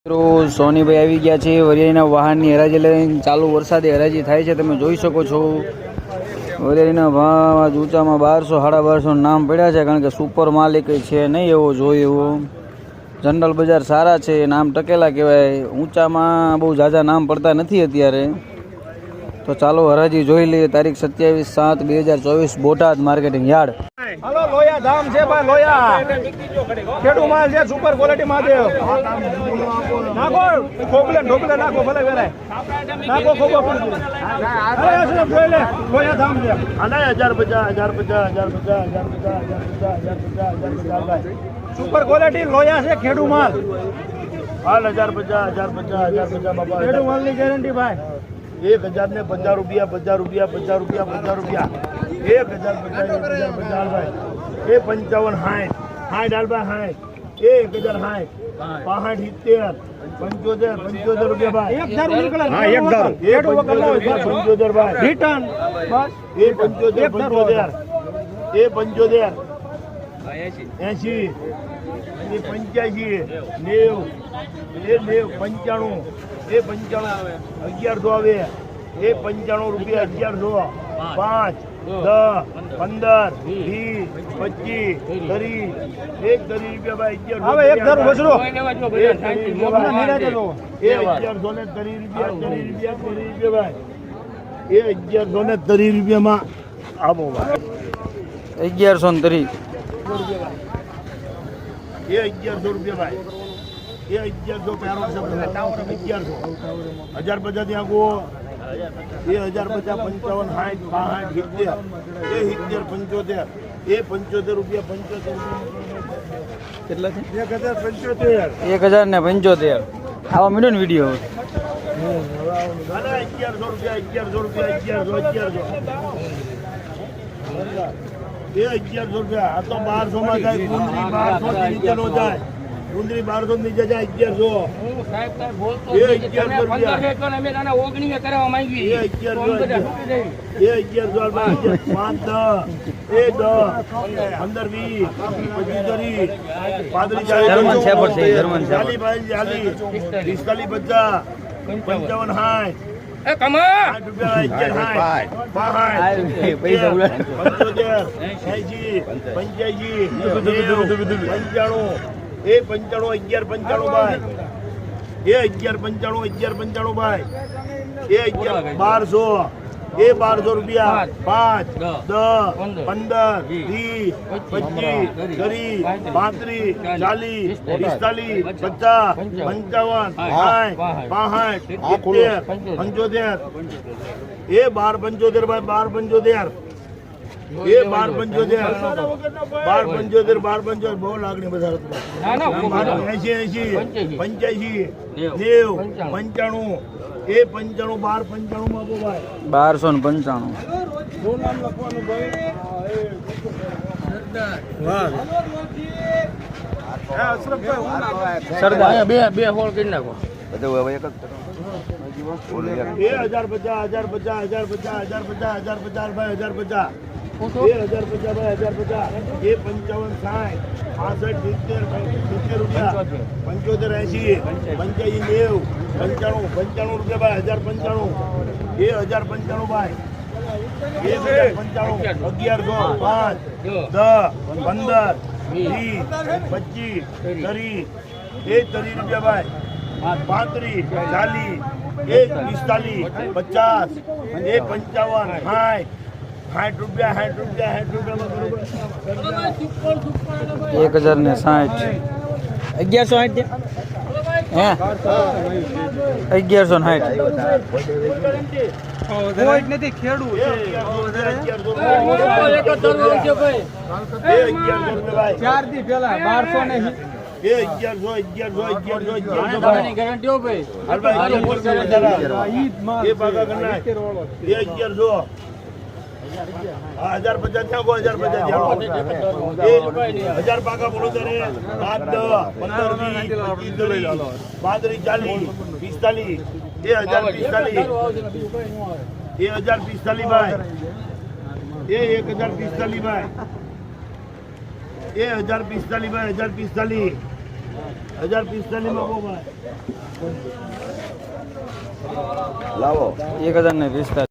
સોનીભાઈ આવી ગયા છે વરિયાળીના વાહનની હરાજી લઈને ચાલુ વરસાદે હરાજી થાય છે તમે જોઈ શકો છો વરિયાળીના ભાવ આજ ઊંચામાં 1200 1250 નામ પડ્યા છે કારણ કે સુપર માલ એક છે નહીં એવો જોઈએ એવો જનરલ બજાર સારા છે નામ ટકેલા કહેવાય ઊંચામાં બહુ ઝાઝા નામ પડતા નથી અત્યારે તો ચાલો હરાજી જોઈ લઈએ તારીખ 27/7/2024 બોટાદ માર્કેટિંગ યાર્ડ હાલો લોયા ધામ છે ભાઈ લોયા કેડુ માલ છે સુપર ક્વોલિટી માં દેવ નાખો ખોબલે ઢોકલે નાખો ભલે વેરાય નાખો ખોબો જોઈ લે લોયા ધામ છે આના 1050 સુપર ક્વોલિટી લોયા છે ખેડુ માલ હાલ 1050 બાબા ખેડુ માલ ની ગેરંટી ભાઈ 1050 રૂપિયા 50 રૂપિયા 50 રૂપિયા 50 રૂપિયા 1050 ભાઈ એ 55 60 હાલ ભાઈ 60 1060 70 75 રૂપિયા ભાઈ 1000 નીકળે હા 1000 ભાઈ રિટર્ન બસ એ 75 એ 75 80 એ 85 90 એ 95 એ 95 1100 આવે એ 95 રૂપિયા 1100 5 10 15 20 25 30 રૂપિયા ભાઈ 1100 હવે 1000 વસરો એ 1130 રૂપિયા ભાઈ એ 1130 રૂપિયામાં આવો ભાઈ 1130 એ 1100 રૂપિયા ભાઈ એ 1100 પ્યારો છે 1100 1050 ત્યાં ગો એ 1050 55 60 65 70 એ 75 રૂપિયા 75 કેટલા છે 1075 1075 આવા મીડિયો ને વિડીયો 1100 રૂપિયા 1100 એ 1100 રૂપિયા આ તો 1200 માં જાય કુંદરી 1200 નીચે નો જાય કુંદરી 1200 નીચે જાય 1100 એ 1100 રૂપિયા એટલે અમે નાના 19 કરવા માંગી એ 1100 એ 1100 5 10 એ 10 15 20 25 પાદરી જાય જર્મન શેફર્ડ છે જર્મન ચાલી ભાઈ ચાલી 45 50 55 60 એ કમા 60 રૂપિયા 11 પૈસા ઉડા 75 85 એ 95 ભાઈ એ 1195 ભાઈ એ 1200 એ 1200 રૂપિયા 5 10 15 20 25 30 35 40 45 50 55 60 65 75 એ 1275 ભાઈ 1275 એ 1275 બહુ લાગણી બધા 80 85 90 95 એ 95 1295 માં ભાઈ 1295 શું નામ લખવાનું ભાઈ સરદાર બે હોલ કરી નાખો બધું હવે એક જ એ 1050 ભાઈ 1050 એ 1050 ભાઈ 1050 એ 55 60 65 રૂપિયા 75 80 85 90 95 રૂપિયા ભાઈ 1095 એ 1095 ભાઈ એ 1095 1100 5 10 15 20 25 30 એ 30 રૂપિયા ભાઈ 35 40 એ 45 50 એ 55 60 રૂપિયા 60 1060 1160 હે 1160 નથી ખેડૂત ચાર દી પેલા 1200 ને એ 1100 ગેરંટી હો ભાઈ એ પાકા કરના એ 1100 1050 થયા કો 1050 1000 પાકા બોલો દે 8 10 15 20 બાદરી 40 45 એ 1045 એ 1045 ભાઈ એ 1045 ભાઈ એ 1045 ભાઈ 1045 1045 માં બહુ ભાઈ લાવો 1045